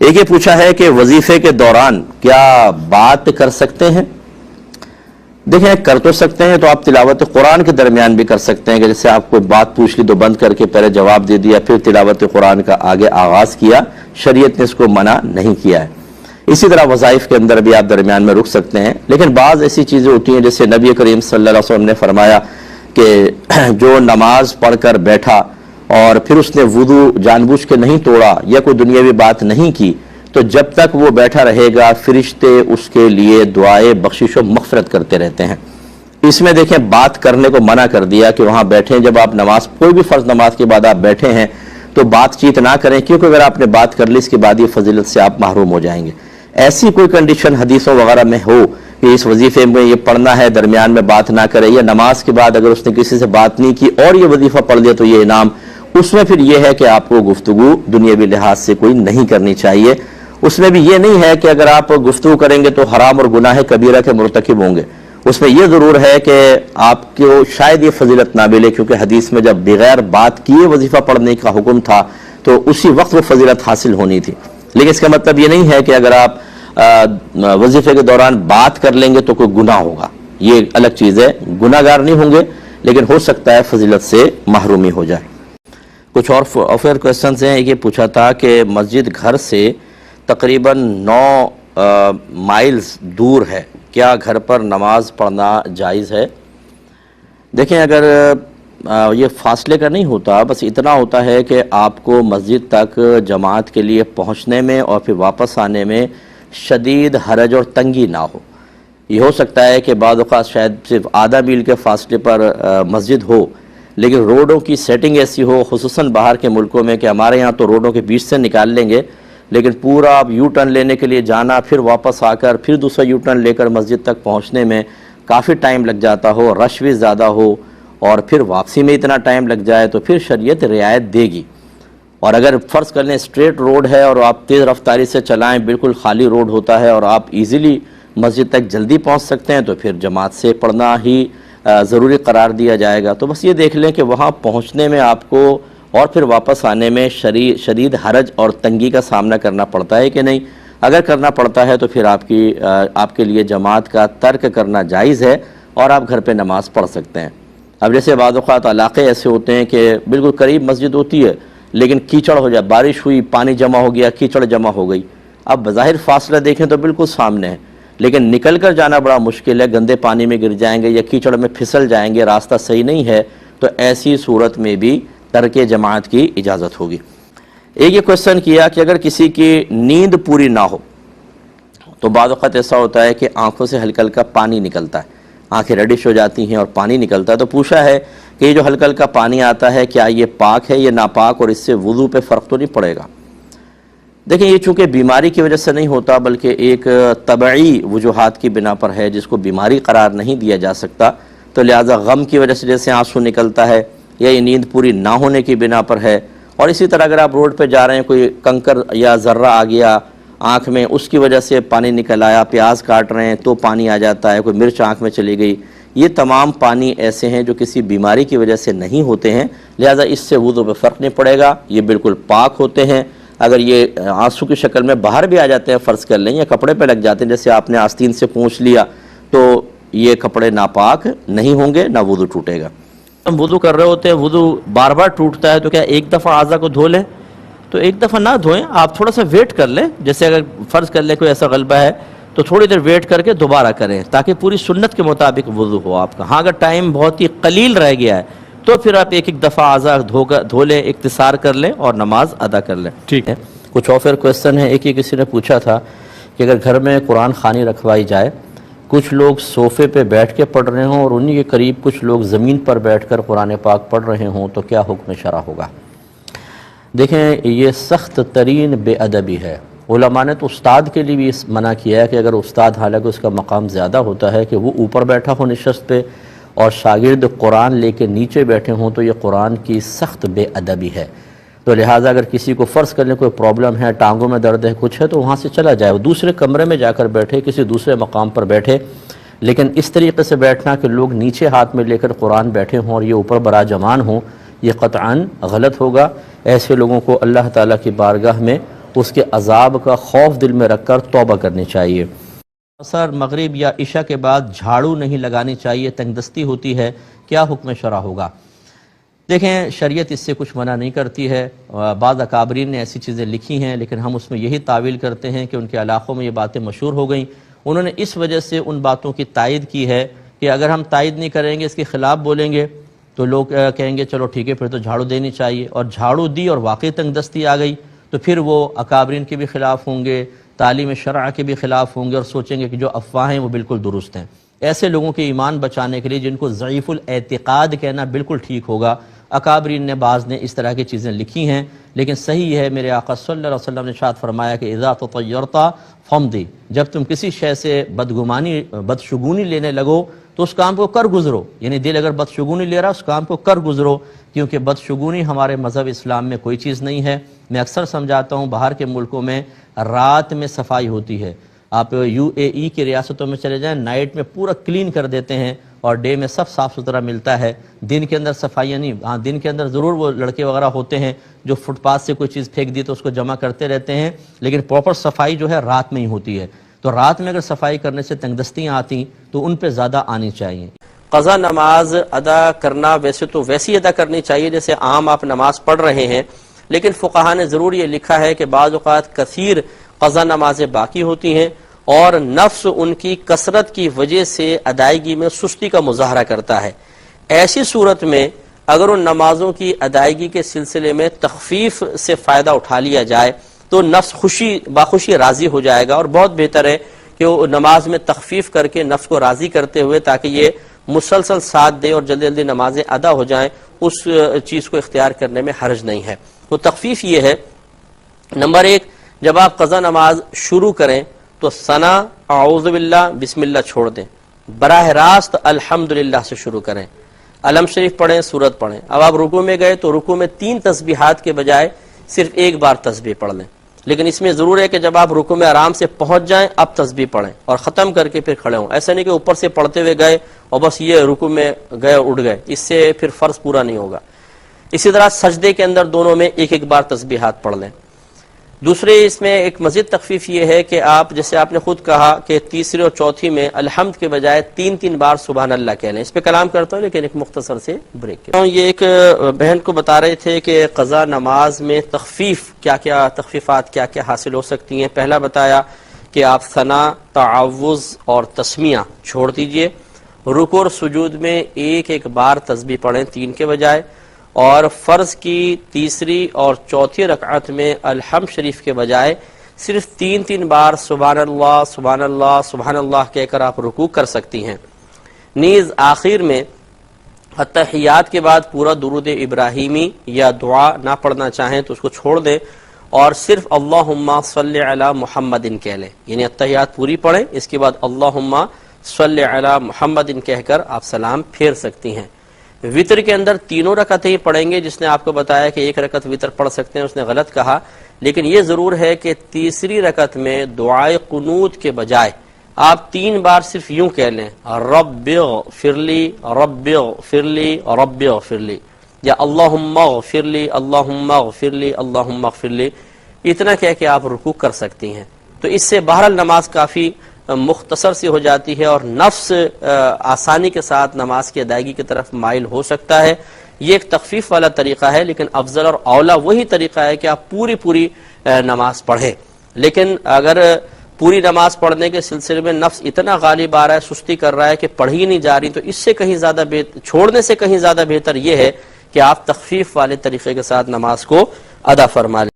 ایک یہ پوچھا ہے کہ وظیفے کے دوران کیا بات کر سکتے ہیں؟ دیکھیں کر تو سکتے ہیں، تو آپ تلاوت قرآن کے درمیان بھی کر سکتے ہیں کہ جیسے آپ کوئی بات پوچھ لی تو بند کر کے پہلے جواب دے دیا پھر تلاوت قرآن کا آگے آغاز کیا، شریعت نے اس کو منع نہیں کیا ہے۔ اسی طرح وظائف کے اندر بھی آپ درمیان میں رک سکتے ہیں، لیکن بعض ایسی چیزیں ہوتی ہیں جیسے نبی کریم صلی اللہ علیہ وسلم نے فرمایا کہ جو نماز پڑھ کر بیٹھا اور پھر اس نے وضو جان بوجھ کے نہیں توڑا یا کوئی دنیاوی بات نہیں کی، تو جب تک وہ بیٹھا رہے گا فرشتے اس کے لیے دعائے بخشش و مغفرت کرتے رہتے ہیں۔ اس میں دیکھیں بات کرنے کو منع کر دیا کہ وہاں بیٹھیں، جب آپ نماز کوئی بھی فرض نماز کے بعد آپ بیٹھے ہیں تو بات چیت نہ کریں، کیونکہ اگر آپ نے بات کر لی اس کے بعد یہ فضیلت سے آپ محروم ہو جائیں گے۔ ایسی کوئی کنڈیشن حدیثوں وغیرہ میں ہو کہ اس وظیفے میں یہ پڑھنا ہے درمیان میں بات نہ کرے، یا نماز کے بعد اگر اس نے کسی سے بات نہیں کی اور یہ وظیفہ پڑھ دیا تو یہ انعام، اس میں پھر یہ ہے کہ آپ کو گفتگو دنیاوی لحاظ سے کوئی نہیں کرنی چاہیے۔ اس میں بھی یہ نہیں ہے کہ اگر آپ گفتگو کریں گے تو حرام اور گناہ کبیرہ کے مرتکب ہوں گے، اس میں یہ ضرور ہے کہ آپ کو شاید یہ فضیلت نہ ملے، کیونکہ حدیث میں جب بغیر بات کیے وظیفہ پڑھنے کا حکم تھا تو اسی وقت وہ فضیلت حاصل ہونی تھی۔ لیکن اس کا مطلب یہ نہیں ہے کہ اگر آپ وظیفے کے دوران بات کر لیں گے تو کوئی گناہ ہوگا، یہ الگ چیز ہے، گناہ گار نہیں ہوں گے لیکن ہو سکتا ہے فضیلت سے محرومی ہو جائے۔ کچھ اور فیر کوسچنز ہیں۔ یہ پوچھا تھا کہ مسجد گھر سے تقریباً 9 مائلز دور ہے، کیا گھر پر نماز پڑھنا جائز ہے؟ دیکھیں اگر یہ فاصلے کا نہیں ہوتا، بس اتنا ہوتا ہے کہ آپ کو مسجد تک جماعت کے لیے پہنچنے میں اور پھر واپس آنے میں شدید حرج اور تنگی نہ ہو۔ یہ ہو سکتا ہے کہ بعض اوقات شاید صرف آدھا میل کے فاصلے پر مسجد ہو، لیکن روڈوں کی سیٹنگ ایسی ہو، خصوصاً باہر کے ملکوں میں، کہ ہمارے یہاں تو روڈوں کے بیچ سے نکال لیں گے، لیکن پورا آپ یو ٹرن لینے کے لیے جانا، پھر واپس آ کر پھر دوسرا یو ٹرن لے کر مسجد تک پہنچنے میں کافی ٹائم لگ جاتا ہو، رش بھی زیادہ ہو، اور پھر واپسی میں اتنا ٹائم لگ جائے تو پھر شریعت رعایت دے گی۔ اور اگر فرض کر لیں اسٹریٹ روڈ ہے اور آپ تیز رفتاری سے چلائیں، بالکل خالی روڈ ہوتا ہے اور آپ ایزیلی مسجد تک جلدی پہنچ سکتے ہیں، تو پھر جماعت سے پڑھنا ہی ضروری قرار دیا جائے گا۔ تو بس یہ دیکھ لیں کہ وہاں پہنچنے میں آپ کو اور پھر واپس آنے میں شدید حرج اور تنگی کا سامنا کرنا پڑتا ہے کہ نہیں۔ اگر کرنا پڑتا ہے تو پھر آپ کے لیے جماعت کا ترک کرنا جائز ہے اور آپ گھر پہ نماز پڑھ سکتے ہیں۔ اب جیسے بعض اوقات علاقے ایسے ہوتے ہیں کہ بالکل قریب مسجد ہوتی ہے لیکن کیچڑ ہو جائے، بارش ہوئی پانی جمع ہو گیا، کیچڑ جمع ہو گئی، اب بظاہر فاصلہ دیکھیں تو بالکل سامنے ہے لیکن نکل کر جانا بڑا مشکل ہے، گندے پانی میں گر جائیں گے یا کیچڑ میں پھسل جائیں گے، راستہ صحیح نہیں ہے، تو ایسی صورت میں بھی ترک جماعت کی اجازت ہوگی۔ ایک یہ کوشچن کیا کہ اگر کسی کی نیند پوری نہ ہو تو بعض اوقات ایسا ہوتا ہے کہ آنکھوں سے ہلکا ہلکا پانی نکلتا ہے، آنکھیں ریڈش ہو جاتی ہیں اور پانی نکلتا ہے، تو پوچھا ہے کہ یہ جو ہلکا ہلکا پانی آتا ہے کیا یہ پاک ہے یا ناپاک، اور اس سے وضو پہ فرق تو نہیں پڑے گا؟ دیکھیں یہ چونکہ بیماری کی وجہ سے نہیں ہوتا بلکہ ایک طبعی وجوہات کی بنا پر ہے جس کو بیماری قرار نہیں دیا جا سکتا، تو لہٰذا غم کی وجہ سے جیسے آنسو نکلتا ہے یا یہ نیند پوری نہ ہونے کی بنا پر ہے، اور اسی طرح اگر آپ روڈ پہ جا رہے ہیں کوئی کنکر یا ذرہ آ گیا آنکھ میں، اس کی وجہ سے پانی نکل آیا، پیاز کاٹ رہے ہیں تو پانی آ جاتا ہے، کوئی مرچ آنکھ میں چلی گئی، یہ تمام پانی ایسے ہیں جو کسی بیماری کی وجہ سے نہیں ہوتے ہیں، لہٰذا اس سے وضو پہ فرق نہیں پڑے گا، یہ بالکل پاک ہوتے ہیں۔ اگر یہ آنسو کی شکل میں باہر بھی آ جاتے ہیں فرض کر لیں یا کپڑے پہ لگ جاتے ہیں، جیسے آپ نے آستین سے پوچھ لیا، تو یہ کپڑے ناپاک نہیں ہوں گے، نہ وضو ٹوٹے گا۔ ہم وضو کر رہے ہوتے ہیں، وضو بار بار ٹوٹتا ہے تو کیا ایک دفعہ اعضاء کو دھو لیں؟ تو ایک دفعہ نہ دھوئیں، آپ تھوڑا سا ویٹ کر لیں، جیسے اگر فرض کر لیں کوئی ایسا غلبہ ہے تو تھوڑی دیر ویٹ کر کے دوبارہ کریں تاکہ پوری سنت کے مطابق وضو ہو آپ کا۔ ہاں اگر ٹائم بہت ہی قلیل رہ گیا ہے تو پھر آپ ایک ایک دفعہ اعضاء دھو لیں، اختصار کر لیں اور نماز ادا کر لیں۔ ٹھیک ہے۔ کچھ اور پھر کویسچن ہے۔ ایک ہی کسی نے پوچھا تھا کہ اگر گھر میں قرآن خوانی رکھوائی جائے، کچھ لوگ صوفے پہ بیٹھ کے پڑھ رہے ہوں اور انہی کے قریب کچھ لوگ زمین پر بیٹھ کر قرآن پاک پڑھ رہے ہوں، تو کیا حکم شرع ہوگا؟ دیکھیں یہ سخت ترین بے ادبی ہے۔ علماء نے تو استاد کے لیے بھی اس منع کیا ہے کہ اگر استاد، حالانکہ اس کا مقام زیادہ ہوتا ہے، کہ وہ اوپر بیٹھا ہو نشست پہ اور شاگرد قرآن لے کے نیچے بیٹھے ہوں، تو یہ قرآن کی سخت بے ادبی ہے۔ تو لہٰذا اگر کسی کو فرض کرنے کوئی پرابلم ہے، ٹانگوں میں درد ہے، کچھ ہے، تو وہاں سے چلا جائے، وہ دوسرے کمرے میں جا کر بیٹھے، کسی دوسرے مقام پر بیٹھے، لیکن اس طریقے سے بیٹھنا کہ لوگ نیچے ہاتھ میں لے کر قرآن بیٹھے ہوں اور یہ اوپر براجمان ہوں، یہ قطعاً غلط ہوگا۔ ایسے لوگوں کو اللہ تعالیٰ کی بارگاہ میں اس کے عذاب کا خوف دل میں رکھ کر توبہ کرنی چاہیے۔ عصر، مغرب یا عشاء کے بعد جھاڑو نہیں لگانی چاہیے، تنگ دستی ہوتی ہے، کیا حکم شرع ہوگا؟ دیکھیں، شریعت اس سے کچھ منع نہیں کرتی ہے۔ بعض اکابرین نے ایسی چیزیں لکھی ہیں، لیکن ہم اس میں یہی تعویل کرتے ہیں کہ ان کے علاقوں میں یہ باتیں مشہور ہو گئیں، انہوں نے اس وجہ سے ان باتوں کی تائید کی ہے کہ اگر ہم تائید نہیں کریں گے، اس کے خلاف بولیں گے تو لوگ کہیں گے چلو ٹھیک ہے پھر تو جھاڑو دینی چاہیے، اور جھاڑو دی اور واقعی تنگ دستی آ گئی تو پھر وہ اکابرین کے بھی خلاف ہوں گے، تعلیم شرع کے بھی خلاف ہوں گے، اور سوچیں گے کہ جو افواہیں وہ بالکل درست ہیں۔ ایسے لوگوں کے ایمان بچانے کے لیے، جن کو ضعیف الاعتقاد کہنا بالکل ٹھیک ہوگا، اکابرین نے بعض نے اس طرح کی چیزیں لکھی ہیں، لیکن صحیح ہے، میرے آقا صلی اللہ علیہ وسلم نے ارشاد فرمایا کہ اذا تطیرت فمضی، جب تم کسی شے سے بدشگونی لینے لگو تو اس کام کو کر گزرو، یعنی دل اگر بدشگونی لے رہا اس کام کو کر گزرو، کیونکہ بدشگونی ہمارے مذہب اسلام میں کوئی چیز نہیں ہے۔ میں اکثر سمجھاتا ہوں، باہر کے ملکوں میں رات میں صفائی ہوتی ہے، آپ UAE کی ریاستوں میں چلے جائیں، نائٹ میں پورا کلین کر دیتے ہیں اور ڈے میں سب صاف ستھرا ملتا ہے، دن کے اندر صفائیاں نہیں۔ ہاں، دن کے اندر ضرور وہ لڑکے وغیرہ ہوتے ہیں جو فٹ پاتھ سے کوئی چیز پھینک دی تو اس کو جمع کرتے رہتے ہیں، لیکن پراپر صفائی جو ہے رات میں ہی ہوتی ہے۔ تو رات میں اگر صفائی کرنے سے تنگ دستیاں آتی تو ان پہ زیادہ آنی چاہیے۔ قضا نماز ادا کرنا ویسے تو ویسی ادا کرنی چاہیے جیسے عام آپ نماز پڑھ رہے ہیں، لیکن فقہا نے ضرور یہ لکھا ہے کہ بعض اوقات کثیر قضا نمازیں باقی ہوتی ہیں اور نفس ان کی کثرت کی وجہ سے ادائیگی میں سستی کا مظاہرہ کرتا ہے۔ ایسی صورت میں اگر ان نمازوں کی ادائیگی کے سلسلے میں تخفیف سے فائدہ اٹھا لیا جائے تو نفس باخوشی راضی ہو جائے گا، اور بہت بہتر ہے کہ وہ نماز میں تخفیف کر کے نفس کو راضی کرتے ہوئے، تاکہ یہ مسلسل ساتھ دے اور جلدی جلدی نمازیں ادا ہو جائیں، اس چیز کو اختیار کرنے میں حرج نہیں ہے۔ تو تخفیف یہ ہے، نمبر ایک، جب آپ قضا نماز شروع کریں تو ثنا اعوذ باللہ بسم اللہ چھوڑ دیں، براہ راست الحمدللہ سے شروع کریں، علم شریف پڑھیں، سورت پڑھیں۔ اب آپ رکوع میں گئے تو رکوع میں 3 تسبیحات کے بجائے صرف ایک بار تسبیح پڑھ لیں، لیکن اس میں ضرور ہے کہ جب آپ رکوع میں آرام سے پہنچ جائیں اب تسبیح پڑھیں اور ختم کر کے پھر کھڑے ہوں۔ ایسا نہیں کہ اوپر سے پڑھتے ہوئے گئے اور بس یہ رکوع میں گئے اٹھ گئے، اس سے پھر فرض پورا نہیں ہوگا۔ اسی طرح سجدے کے اندر دونوں میں ایک ایک بار تسبیحات پڑھ لیں۔ دوسرے اس میں ایک مزید تخفیف یہ ہے کہ آپ، جیسے آپ نے خود کہا کہ تیسری اور چوتھی میں الحمد کے بجائے 3 بار سبحان اللہ کہہ لیں۔ اس پہ کلام کرتا ہوں لیکن ایک مختصر سے بریک کے۔ یہ ایک بہن کو بتا رہے تھے کہ قضا نماز میں تخفیف تخفیفات کیا کیا حاصل ہو سکتی ہیں۔ پہلا بتایا کہ آپ ثنا، تعوذ اور تسمیہ چھوڑ دیجئے، رکوع اور سجود میں ایک ایک بار تسبیح پڑھیں 3 کے بجائے، اور فرض کی تیسری اور چوتھی رکعت میں الحمد شریف کے بجائے صرف 3 بار سبحان اللہ سبحان اللہ سبحان اللہ کہہ کر آپ رکوع کر سکتی ہیں۔ نیز آخر میں اتحیات کے بعد پورا درود ابراہیمی یا دعا نہ پڑھنا چاہیں تو اس کو چھوڑ دیں اور صرف اللہم صلی علی محمد کہہ لیں، یعنی اتحیات پوری پڑھیں، اس کے بعد اللہم صلی علی محمد کہہ کر آپ سلام پھیر سکتی ہیں۔ وطر کے اندر 3 رکعتیں ہی پڑھیں گے، جس نے آپ کو بتایا کہ 1 رکعت وطر پڑھ سکتے ہیں اس نے غلط کہا، لیکن یہ ضرور ہے کہ تیسری رکعت میں دعائے قنوت کے بجائے آپ 3 بار صرف یوں کہہ لیں رب اغفر لی رب اغفر لی رب اغفر لی، یا اللہم اغفر لی اللہم اغفر لی اللہم اغفر لی، اتنا کہہ کے آپ رکوع کر سکتی ہیں۔ تو اس سے بہرحال نماز کافی مختصر سی ہو جاتی ہے اور نفس آسانی کے ساتھ نماز کی ادائیگی کی طرف مائل ہو سکتا ہے۔ یہ ایک تخفیف والا طریقہ ہے، لیکن افضل اور اولا وہی طریقہ ہے کہ آپ پوری نماز پڑھیں۔ لیکن اگر پوری نماز پڑھنے کے سلسلے میں نفس اتنا غالب آ رہا ہے، سستی کر رہا ہے کہ پڑھی نہیں جا رہی، تو اس سے کہیں زیادہ چھوڑنے سے کہیں زیادہ بہتر یہ ہے کہ آپ تخفیف والے طریقے کے ساتھ نماز کو ادا فرما لیں۔